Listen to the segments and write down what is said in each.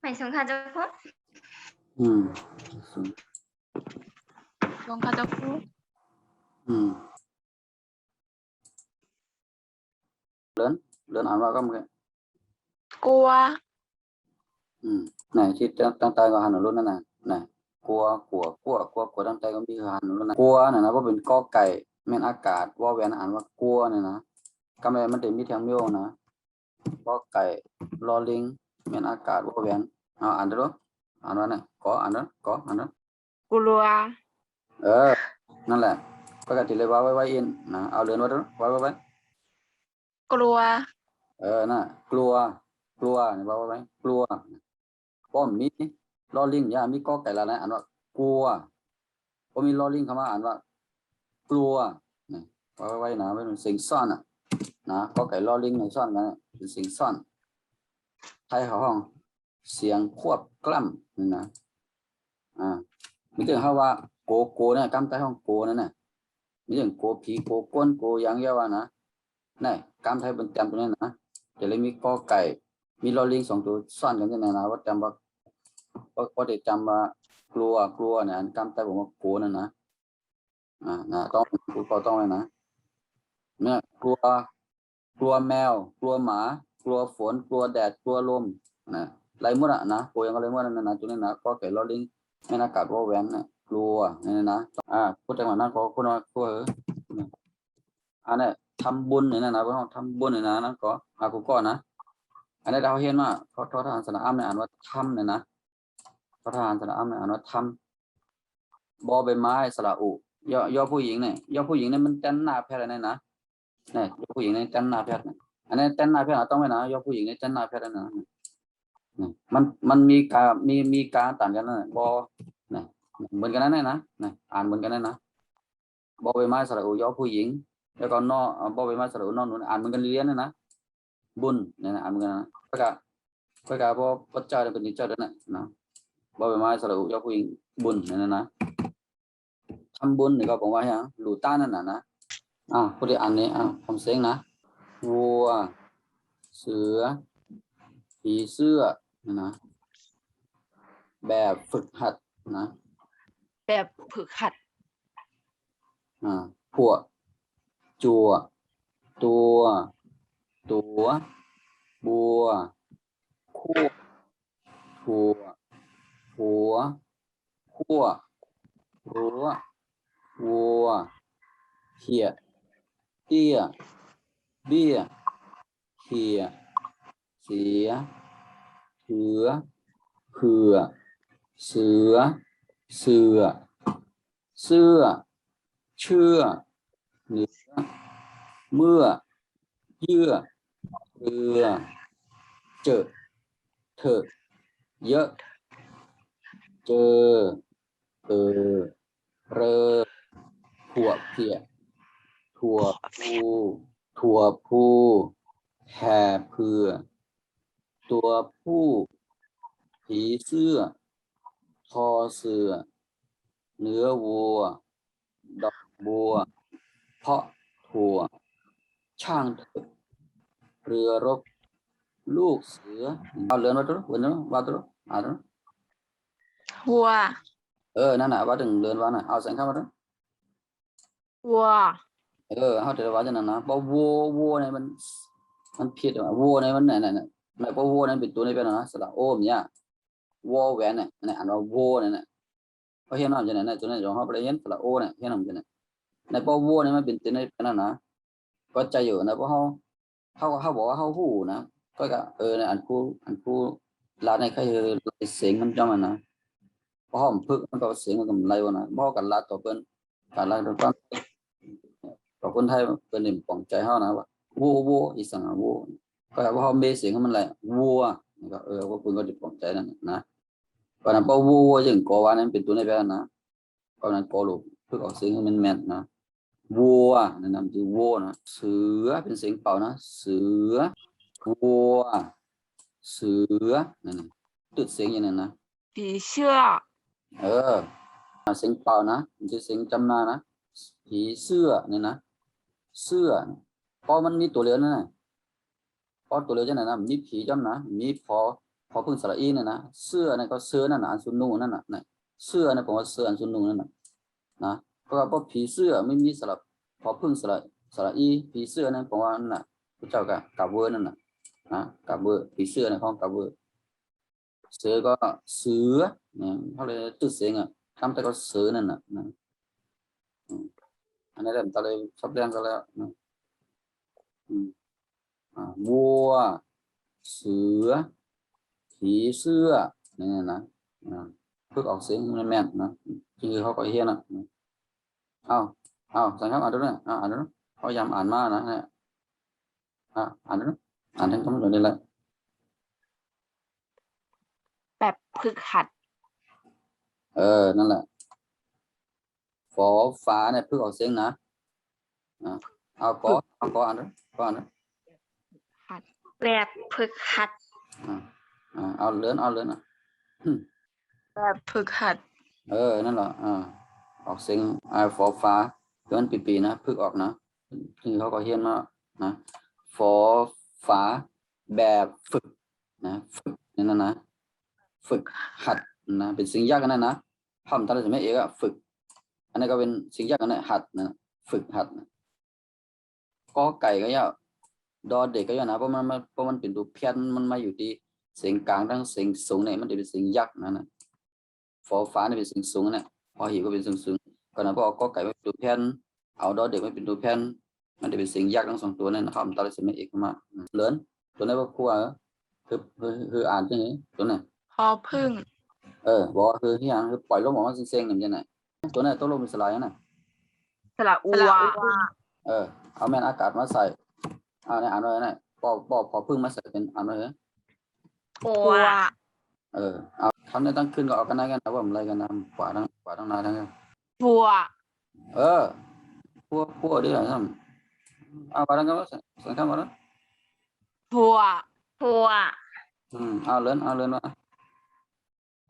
phải xuống khá cho phốt อืม ลงคาจะพูด อืม lớn lớnอ่านว่าก็มัน กลัว nàyที่ตั้งใจก็หันรุ่นนั่นน่ะnày กลัวตั้งใจก็มีหันรุ่นน่ะกลัวเนี่ยนะว่าเป็นกอไก่แม่นอากาศว่าแหวนอ่านว่ากลัวเนี่ยนะกำลังมันจะมีแถวเมียวนะกอไก่ลอลิงแม่นอากาศว่าแหวนอ่านดูอ่านว่าเนี่ยก็อ่านดูก็อ่านดู กลัว นั่นแหละปกติเลยว่าไว้อินนะเอาเรือนไว้ดูไว้ กลัว น่ะกลัวเนี่ยว่าไว้กลัวป้อมมีลอลิงอย่ามีกอไก่ละนะอ่านว่ากลัวพอมีลอลิงเข้ามาอ่านว่ากลัวนะไว้นะเป็นสิ่งซ่อนอ่ะนะกอไก่ลอลิงในซ่อนกันเป็นสิ่งซ่อนไทยเขาห้องเสียงควบกล้ำนี่นะมีถึงเขาว่าโกเนี่ยกำไทยห้องโกนั่นน่ะมีถึงโกผีโกก้นโกยังเยาว่านะนี่กำไทยเป็นจำตัวนี้นะจะเลยมีกอไก่มีลอลิง2 ตัวซ่อนกันที่ไหนนะว่าจำว่าก็ได้จำว่ากลัวเนี่ยกำไทยผมว่าโกนั่นนะนะต้องต้องเลยนะเนี่ยกลัวแมวกลัวหมากลัวฝนกลัวแดดกลัวลมนะไรหมดอ่ะนะโกยังอะไรหมดนั่นนะตัวนี้นะก็ไก่ลอลิงไม่น่ากัดว่าแหวนนะกลัวนี่นะพูดจังหวะนั้นก็คุณว่ากลัวอันนี้ทำบุญนี่นะพวกเราทำบุญนี่นะนั่นก็กูก็นะอันนี้เราเห็นว่าเขาทหารสนามเนี่ยอ่านว่าทำเนี่ยนะทหารสนามเนี่ยอ่านว่าทำบอใบไม้สระอุย่อผู้หญิงเนี่ยย่อผู้หญิงเนี่ยมันจันหน้าแพทย์อะไรนะเนี่ยย่อผู้หญิงเนี่ยจันหน้าแพทย์เนี่ยอันนี้จันหน้าแพทย์ต้องไว้นะย่อผู้หญิงเนี่ยจันหน้าแพทย์นะมันมีการต่างกันนะบอเนี่ยเหมือนกันนั่นนะอ่านเหมือนกันนั่นนะบอใบไม้สระอุย่อผู้หญิงแล้วก็นอบอใบไม้สระอุนอหนุนอ่านเหมือนกันเรียนนะบุญเนี่ยอ่านเหมือนกันนะก็พอพระเจ้าเป็นนิจเจ้าด้วยนะบอใบไม้สระอุย่อผู้หญิงบุญเนี่ยนะทำบุญนี่ก็บอกว่าฮะหลูต้านั่นนะพูดได้อันนี้ผมเสียงนะวัวเสือผีเสื้อนะแบบฝึกหัดนะแบบฝึกหัด พวกจัวตัวบัวคู่ถั่วหัวขั้วรั้ววัวเขียดเตี้ยเบี้ยเขียเสียเถือเผื่อเสือเสือเสื้อเชื่อเนื้อเมื่อเยื่อเรือเจอเถอะเยอะเจอเรอถั่วเพียถั่วพูแห่เผื่อตัวผู้ผีเสื้อทอเสือเนื้อวัวดอกบัวเพาะถั่วช่างเถอะเรือรบลูกเสือเอาเรือนมาตัววันนี้ว่าตัวตัว วัว นั่นน่ะว่าถึงเรือนว่าน่ะเอาแสงเข้ามาตัว วัว เขาจะว่าจะนั่นนะเพราะวัวเนี่ยมันผิดอ่ะวัวเนี่ยมันไหนเพราะวัวนั้นเป็นตัวนี้เป็นนะสระโอมเนี่ยวัวแหวนเนี่ยอ่านว่าวัวเนี่ยเพราะเห็นว่าจะไหนตัวนี้จงเขาไปเห็นสระโอเนี่ยเห็นว่าจะไหนในเพราะวัวเนี่ยมันเป็นตัวนี้เป็นนะก็ใจอยู่นะเพราะเขาบอกว่าเขาหูนะก็เนี่ยอันคู่ลาในใครเสียงมันจำมันนะเพราะมันพึกมันก็เสียงมันก็ไรวะนะเพราะกันลาตัวเป็นการลาตัวต้นกับคนไทยเป็นหนึ่งปองใจเขานะว่าวัวอีสังวัวก็ว่าเขาเบสเสียงมันไรวัวก็ว่าคุณก็จะปองใจนั่นนะก็นั้นเพราะวัวอย่างกอวานั้นเป็นตัวในแบบนะก็นั้นกอลูกเพื่อออกเสียงให้มันแม่นนะวัวนั่นนั่นคือวัวนะเสือเป็นเสียงเป่านะเสือวัวเสือนั่นตุดเสียงอย่างนั้นนะผีเสื้อ เสียงเป่านะมันจะเสียงจำนานะผีเสื้อเนี่ยนะเสื้อพอมันมีตัวเรือนั่นน่ะพอตัวเรือจะไหนนะมีผีจำนะมีพอ พอพึ่งสระอีเนี่ยนะเสื้อเนี่ยก็เสื้อนั่นน่ะอันซุนนูนั่นน่ะนะเสื้อเนี่ยผมว่าเสื้ออันซุนนูนั่นน่ะนะเพราะว่าพอผีเสื้อไม่มีสระพอพึ่งสระอีผีเสื้อเนี่ยผมว่านั่นน่ะพระเจ้ากับเวอร์นั่นน่ะนะกับเวอร์ผีเสื้อในห้องกับเวอร์เสือก็เสือเนี่ยเขาเลยตื้อเสียงอ่ะทำแต่ก็เสือนั่นน่ะนะอันนี้เริ่มตะเลยชอบเรื่องกันแล้วนะวัวเสือผีเสื้อนี่นะฝึกออกเสียงแม่นๆนะคือเขาก็เฮียนนะเอาสังครับอ่านดูนะอ่านดูนะเขาย้ำอ่านมานะเนี่ยอ่านดูนะอ่านทั้งหมดเลยแหละ แบบฝึกหัด นั่นแหละฝอฟ้าเนี่ยฝึกออกเสียงนะเอากออ่านดูก็อ่านดู แบบฝึกหัด เอาเลื่อนอ่ะ แบบฝึกหัด นั่นแหละออกเสียงฝอฟ้าเลื่อนปีนะฝึกออกนะที่เขาก็เฮียนมานะฝอฟ้าแบบฝึกนะฝึกนั่นนะฝึกหัดนะเป็นสิ่งยากกันนะทำตอนสมัยเอกอะฝึกอันนี้ก็เป็นสิ่งยากกันนะหัดนะฝึกหัดนะกอไก่ก็ยากดอเด็กก็ยากนะเพราะมันเป็นตัวเพี้ยนมันมาอยู่ที่เสียงกลางทั้งเสียงสูงเนี่ยมันจะเป็นเสียงยักษ์นะฝอฟ้าเนี่ยเป็นเสียงสูงเนี่ยพอหิวก็เป็นเสียงสูงก็นะเพราะกอไก่ไม่เป็นตัวเพี้ยนเอาดอเด็กไม่เป็นตัวเพี้ยนมันจะเป็นเสียงยักษ์ทั้งสองตัวเนี่ยนะครับตอนสมัยเอกมาเลินตัวนี้ว่าครัวคืออ่านที่นี้ตัวไหน พอพึ่ง บอกว่าคือที่อย่างคือปล่อยลมออกมาเซ็งๆอย่างนี้ไงตัวนี้ตัวลมเป็นสลายนะ สระอัว เอาแม่นอากาศมาใส่เนี่ยอ่านไว้นะพอพึ่งมาใส่เป็นอ่านไว้เหรอ อัว เอาคำนี้ตั้งขึ้นก็เอากันได้กันนะว่ามันอะไรกันนะขวาทั้งนาทั้งนั้น บัว พวกดีอะไรนั่นเอาไปทั้งกันว่าสังคมว่า บัวบัว เอาเลื่อนมา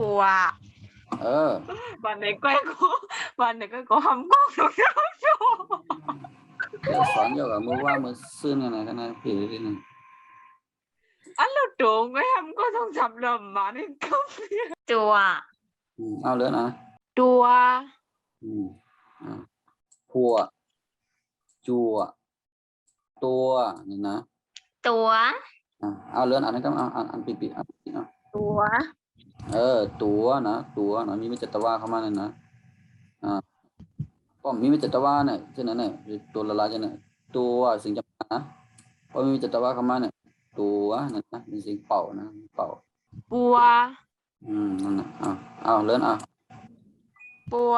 บัว วันไหนก็ทำก็ถูกต้อง เดี๋ยวสอนเยอะกับมือว่ามือซื่นกันนะกันนะผีนิดนึง อันเราโด่งก็ทำก็ต้องทำลำมานี่ก็จัว เอาเลื่อนนะ ตัว พัวจัวตัวนี่นะ ตัว เอาเลื่อนอ่านนะครับอ่านปีอ่าน ตัว ตัวนะมีไม่จัตวาเข้ามาเนี่ยนะก็มีไม่จัตวาเนี่ยเช่นนั้นเนี่ยตัวละลายเช่นนั้นตัวสิ่งจำนะพอมีจัตวาเข้ามาเนี่ยตัวนั่นนะเป็นสิ่งเป่านะเป่า บัว นั่นนะเอาเลื่อนบัว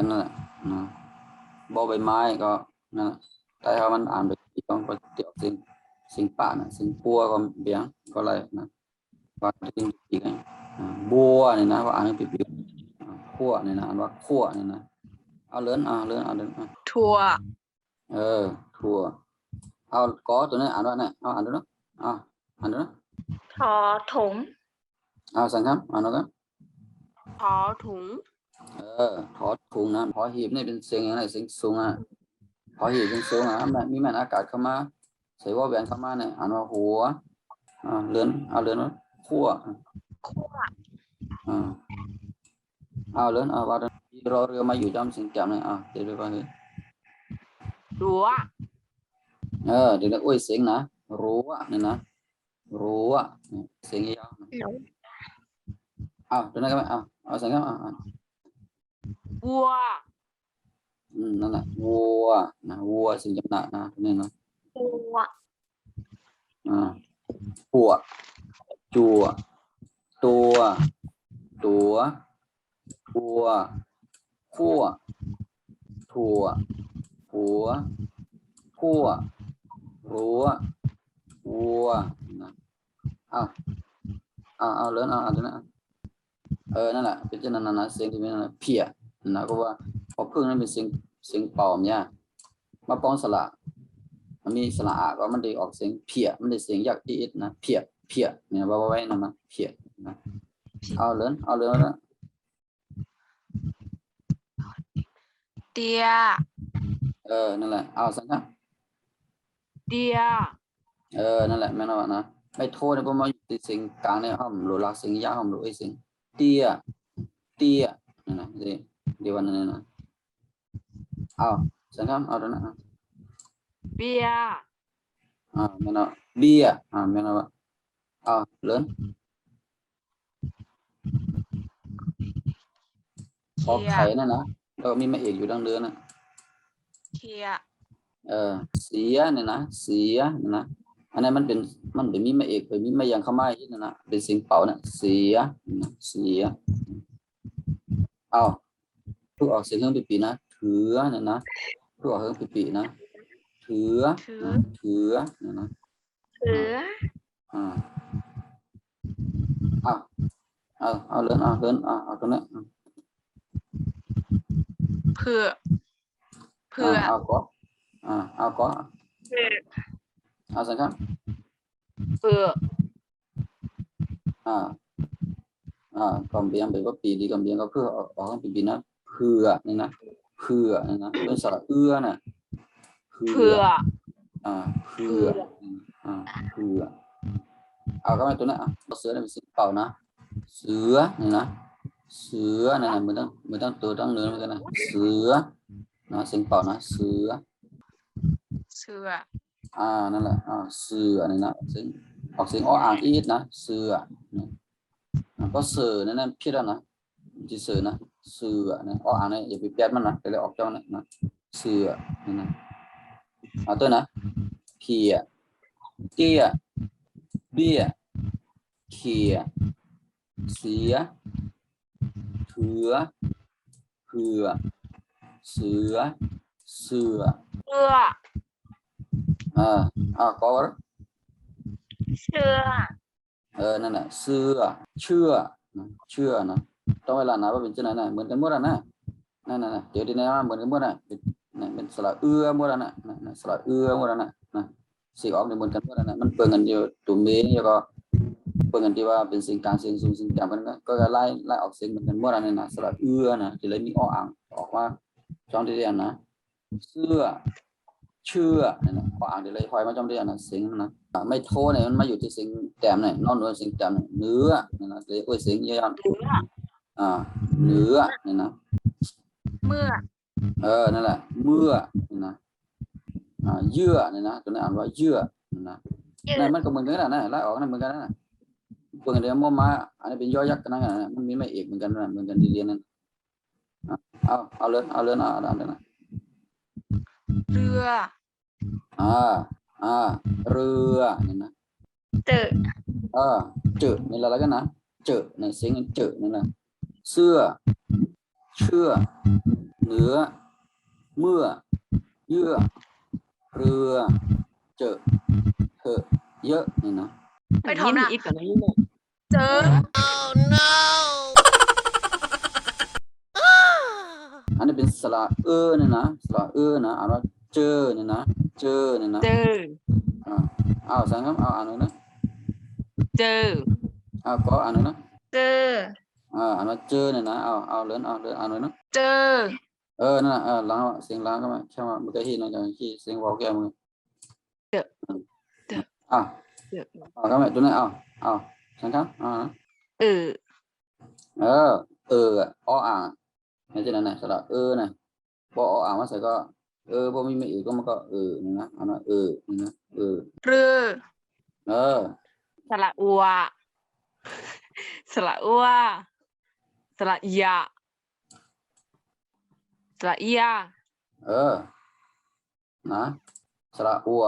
นั่นแหละนะบอใบไม้ก็นะแต่ถ้ามันอ่านไปที่ต้องก็เดี๋ยวสิ่งป่านะสิ่งปัวก็เบี่ยงก็อะไรนะว่าสิ่งอีกบัวเนี่ยนะว่าอ่านให้ปีขั้วเนี่ยนะอ่านว่าขั้วเนี่ยนะเอาเลื่อนถั่ว ถั่วเอาก็ตัวนี้อ่านว่าเนี่ยเอาอ่านดูนะอ่านดูนะ ทอถุง เอาสั่งครับอ่านดูครับ ทอถุง ถอถุงนะพอหีบนี่เป็นเสียงอย่างไรเสียงสูงพอหีบเป็นสูงมีแม่นอากาศเข้ามาใส่ว่าแหวนเข้ามาเนี่ยอ่านว่าหัวเลื่อนว่าขั้วเอาเลื่อนว่าเราเรือมาอยู่จำสิ่งจำเนี่ยเดี๋ยวไปเลย รั้ว เดี๋ยวอุ้ยเสียงนะรั้วนี่นะรั้วเสียงยาวเดี๋ยวนะครับเอาเสียงครับวัว นั่นแหละวัวนะวัวสิ่งจำหนักนะนี่นะ วัว หัวจัวตัวขัวถั่วขั่วรั้ววัวนะเอาเลื่อนเอาตัวนั้นนั่นแหละเป็นเช่นนั้นนะเสียงที่เป็นเพี้ยนะก็ว่าพอพึ่งนั้นเป็นเสียงเป่าเนี่ยมาป้องสระมันมีสระก็มันได้ออกเสียงเพี้ยมันได้เสียงยักษ์อีดนะเพี้ยเนี่ยว่าไว้นะเพี้ยนะเอาเลื่อนนะ เดีย นั่นแหละเอาสักนะ เดีย นั่นแหละแม่นว่านะ ไม่โทษนะเพราะมาอยู่ที่เสียงกลางเนี่ยห้อมหลุดลักเสียงยาวห้อมหลุดไอ้เสียงเตี้ยเตี้ยนั่นนะเดี๋ยววันนั้นนะเอาสังคำเอาตรงนั้นเบียร์ไม่เอาเบี้ยไม่เอาเลินพอไข่นั่นนะเรามีมาเอกอยู่ดังเดือนนะเคียเสียเนี่ยนะเสียเนี่ยนะอันนั้นมันเป็นมีมาเอกเป็นมีมายังเข้ามาอีกนะเป็นเสียงเป่านะเสียนะเสียเอาพูดออกเสียงเครื่องปีนะถือเนี่ยนะพูดออกเครื่องปีนะถือเนี่ยนะถือเอาเลินเอาตรงนี้เพื่อเอาก็เอาสังครับเพื่อกอมเบียงแบบว่าปีดีกอมเบียงก็เพื่อออกปีนะเพื่อนี่นะเพื่อนี่นะเป็นสระเอื้อน่ะเพื่อเอาก็ไม่ตัวนั้นเสือเนี่ยเป็นสีเป่านะเสือนี่นะเสือนี่นะมันต้องตัวต้องเนื้อเหมือนกันนะเสือนะเสียงเป่านะเสือนั่นแหละเสือนี่นะเสียงออกเสียงอ่างอีดนะเสือก็เสือนั่นพี่แล้วนะจีเสือนะเสือนะอ่างนี่อย่าไปแปดมันนะแต่เลยออกเจ้านะเสือนี่นะตัวนะเพียเตี้ยเบี้ยเขียเสียเถือเสือเสือก็เชื่อนั่นแหละเสือเชื่อนะต้องเวลานะว่าเป็นชื่อไหนนะเหมือนกันหมดนะนั่นเดี๋ยวดีนะเหมือนกันหมดนะเป็นสระหมดนะสระหมดนะสีออกในเหมือนกันหมดนะมันเปิดกันอยู่ตุ่มเมย์แล้วก็เปิดกันที่ว่าเป็นสิ่งกลางสิ่งสูงสิ่งต่ำกันก็ไล่ออกเสียงเหมือนกันหมดนะสระนะที่เลยมีอ่างออกมาจองที่เรียนนะเสื้อเชื่อเนี่ยนะอ่างที่เลยคอยมาจองที่เรียนนะเสียงนะไม่โทเนี่ยมันมาอยู่ที่เสียงแต้มเนี่ยนอนเสียงแต้มเนื้อเนี่ยนะเลยเสียงเยอะเนื้อเนี่ยนะเมื่อนั่นแหละเมื่อเนี่ยนะเยื่อเนี่ยนะตัวนี้อ่านว่าเยื่อนะนั่นมันก็เหมือนกันนะไล่ออกนั่นเหมือนกันนะเพื่อนเดียวมั่วมาอันนี้เป็นย่อยักษ์กันนะมันมีไม่เอกเหมือนกันนะเหมือนกันที่เรียนนั่นเอาเลื่อนเอาเลยนะเรือเรือเนี่ยนะเจอนี่อะไรกันนะเจอในเสียงเจอนี่นะเสื้อเชื่อเนื้อเมื่อเยื่อเรือเจอเถอะเยอะนี่นะไปทำนะอีกกับนี่เลยเจออันนี้เป็นสระเนี่ยนะสระนะอ่านว่าเจอเนี่ยนะเจอเนี่ยนะเอาสังครับเอาอ่านเลยนะเจอก็อ่านเลยนะเจออ่านว่าเจอเนี่ยนะเอาเลื่อนอ่านเลยนะเจอนั่นล้างเสียงล้างก็มาแค่ว่ามันก็ที่นั่นอย่างที่เสียงวอลแก้มือเจอก็ไม่ตัวนั้นเอาสังครับอ่างนี่จะนั่นนะสระนะพออ่างมาใส่ก็พอมีไม่ก็มันก็นี่นะอันนั้นนี่นะเรือสระอัวสระยาสระยานะสระอัว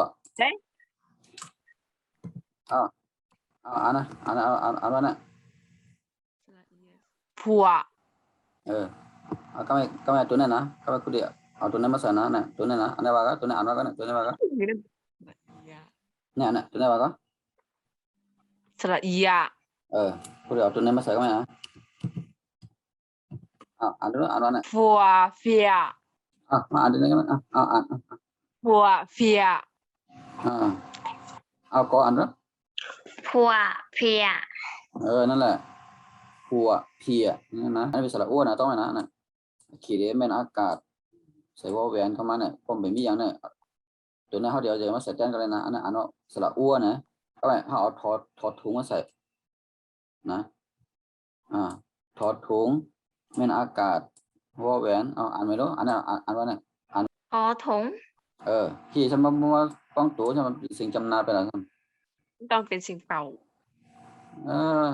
อันนั้นนะผัวก็ไม่ตัวนั้นนะก็ไม่คุณเดียวเอาตัวนั้นมาใส่นะตัวนั้นนะอันนี้ว่าก็ตัวนั้นอันว่าก็ตัวนี้ว่าก็เนี่ยตัวนี้ว่าก็สระยาคุณเดียวตัวนั้นมาใส่ก็ไม่นะอันนั้นนะผัวเฟียมาอันนี้ก็มันผัวเฟียก็อันนั้นผัวเฟียนั่นแหละผัวเพียนี่นะอันนี้เป็นสระอ้วนนะต้องไหมนะขีดเแม่นอากาศใส่วอลแหวนเข้ามาเนี่ยผมเป็นมีอย่างเนี่ยตัวนี้เขาเดียวจะมาใส่แจ้งกันเลยนะอันนั้นสระอ้วนนะ ก็ไม่เขาเอาถอดถุงมาใส่นะถอดถุงเม่นอากาศวอแหวนเอาอ่านไม่รู้อ่านว่าเนี่ย อ๋อถงที่ฉันมามัวป้องตัวฉันมันสิ่งจำนาไปแล้วครับ ต้องเป็นสิ่งเป่าเออ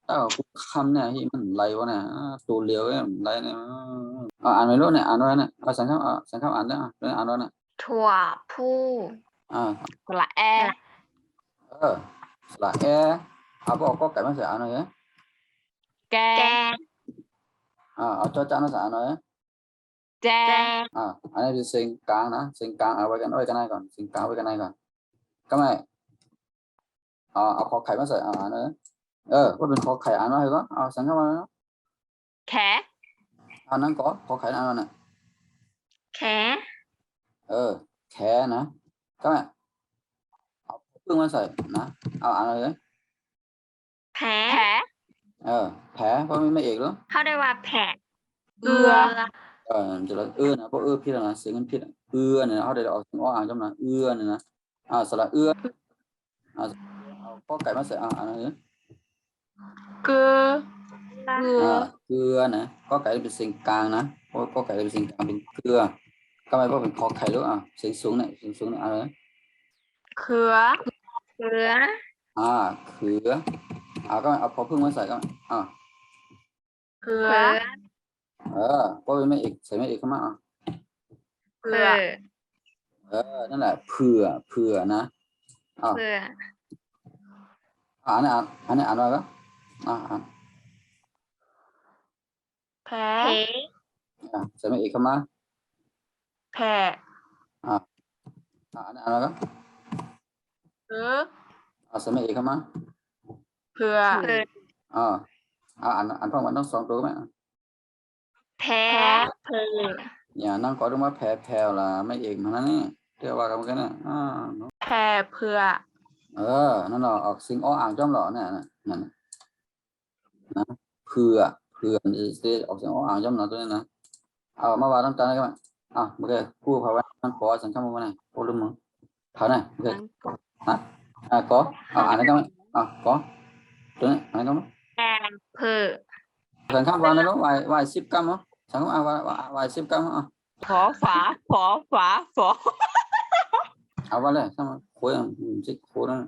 ถ้ากูคำเนี่ยที่มันไรวะเนี่ยตัวเลียวเนี่ยไรเนี่ยอ่านไม่รู้เนี่ยอ่านว่าเนี่ยสังคำสังคำอ่านได้อ่านว่าเนี่ยถั่วผู้สระแอสระแอเอาบอกก็ไก่มาใส่อ่านหน่อยแกเอาจอจานมาใส่อ่านหน่อยแจอันนี้เป็นสิ่งกลางนะสิ่งกลางเอาไว้กันได้ก่อนสิ่งกลางไว้กันได้ก่อนก็ไม่เอาขอไข่มาใส่อ่านหน่อยว่าเป็นขอไข่อ่านว่าเหรอเอาสังคำมาแขนั่นก็ขอไข่อ่านว่าเนี่ยแขแขนะก็ไม่เอาพึ่งมาใส่นะเอาอ่านเลยแผลแผลเพราะไม่เอกหรอเขาได้ว่าแผลจะละนะเพราะพี่แล้วนะเสียงมันผิดเนี่ยเขาได้ออกเสียงอ่างจำนะเนี่ยนะสระเอาข้อไก่มาใส่อ่านเลยเกลือนะข้อไก่เป็นเสียงกลางนะเพราะข้อไก่เป็นเสียงกลางเป็นเกลือก็ไม่เพราะเป็นคอไข่หรือเสียงสูงเนี่ยอะไรเขือเขือก็เอาพอพึ่งมาใส่ก็เขือก็ไม่เอกใส่ไม่เอกเข้ามาเขือนั่นแหละเผื่อนะเผื่ออันนี้อ่านว่าก็แผลใส่ไม่เอกเข้ามาแผลอันนี้อ่านว่าก็ใส่ไม่เอกเข้ามาเผื่ออ่านพร้อมกันทั้งสองตัวไหมแผลเผื่ออย่านั่งก่อนดูว่าแผลล่ะไม่เอกมานั่นนี่เรียกว่ากันเหมือนกันนะแผลเผื่อนั่นหรอออกสิ่งอ่างจ้อมหล่อเนี่ยนั่นนะเผื่อจะออกเสียงอ่างจ้อมหล่อตัวนี้นะมาว่าต้องการอะไรกันโอเคกู้ภาวะนั่งขอสังคมมาไหนโอ้ลืมมึงผ่านไหนโอเคก็อ่านอะไรกันก็ตัวนี้อะไรกันมั้งเผื่อสังคมวันนั้นวาย10 กรัมมั้งสังคมวาย10 กรัมฝอฝาเอาว่าเลยใช่ไหมคุยจิกคุยนั่น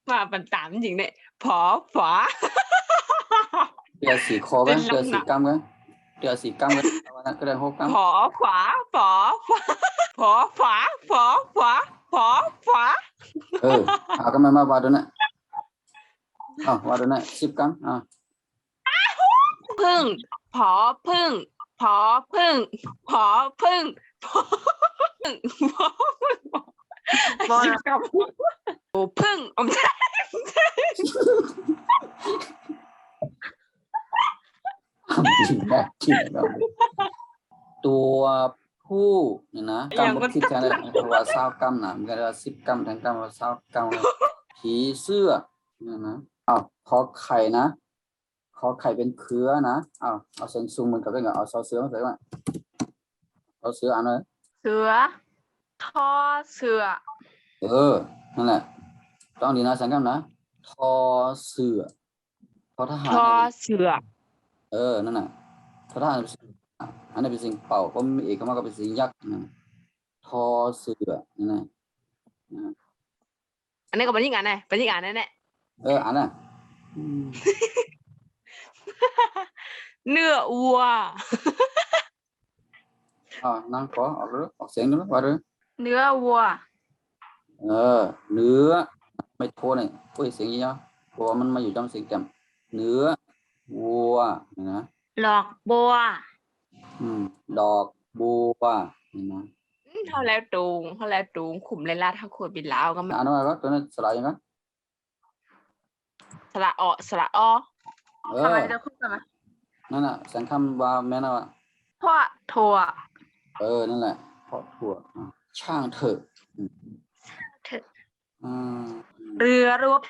มาเป็นตามจริงเนี่ยผอฝาเดี๋ยว4 คอกันเดี๋ยว4 กรัมกันเดี๋ยว4 กรัมกันวันก็ได้6 กรัมผอฝาผอฝาก็ไม่มาว่าดูนะว่าดูนะ10 กรัมพึ่งผอพึ่งผอพึ่งผอพึ่งผอพึ่ง10 กรัมโอ้พึ่งอมใช่ตัวผู้เนี่ยนะกรรมคิดแทนเลยว่า20 กรัมนะมันก็ว่า10 กรัมแทนกรัมว่า20 กรัมผีเสื้อเนี่ยนะขอไข่นะขอไข่เป็นเครือนะเอาเส้นซูมมันกับเป็นเอาซอเสือมาใส่ว่าเอาเสืออันเลยเสือทอเสือนั่นแหละต้องดีนะสังกัดนะทอเสือทอทหารทอเสือนั่นน่ะทอทหารอันนี้เป็นสิ่งเป่าก็มีเอกมันก็เป็นสิ่งยักษ์นะทอเสือนั่นแหละอันนี้ก็เป็นยิ่งอ่านเป็นยิ่งอ่านแน่อันน่ะเนื้อวัวนั่งขอออกเสียงด้วยว่าด้วยเนื้อวัวเนื้อไม่โทษเนี่ยพูดเสียงยี่ห้อเพราะว่ามันมาอยู่trongเสียงแจ่มเนื้อวัวนะดอกบัวดอกบัวนะเท่าแล้วตูงขุมเลยลาดถ้าขวดบินลาวก็อันนั้นก็ตัวนั้นสลายยังไงสระอทำไมจะพูดกันไหมนั่นน่ะสังคำว่าแม่น่ะเพราะถั่วนั่นแหละเพราะถั่วช่างเถอะเรือรบ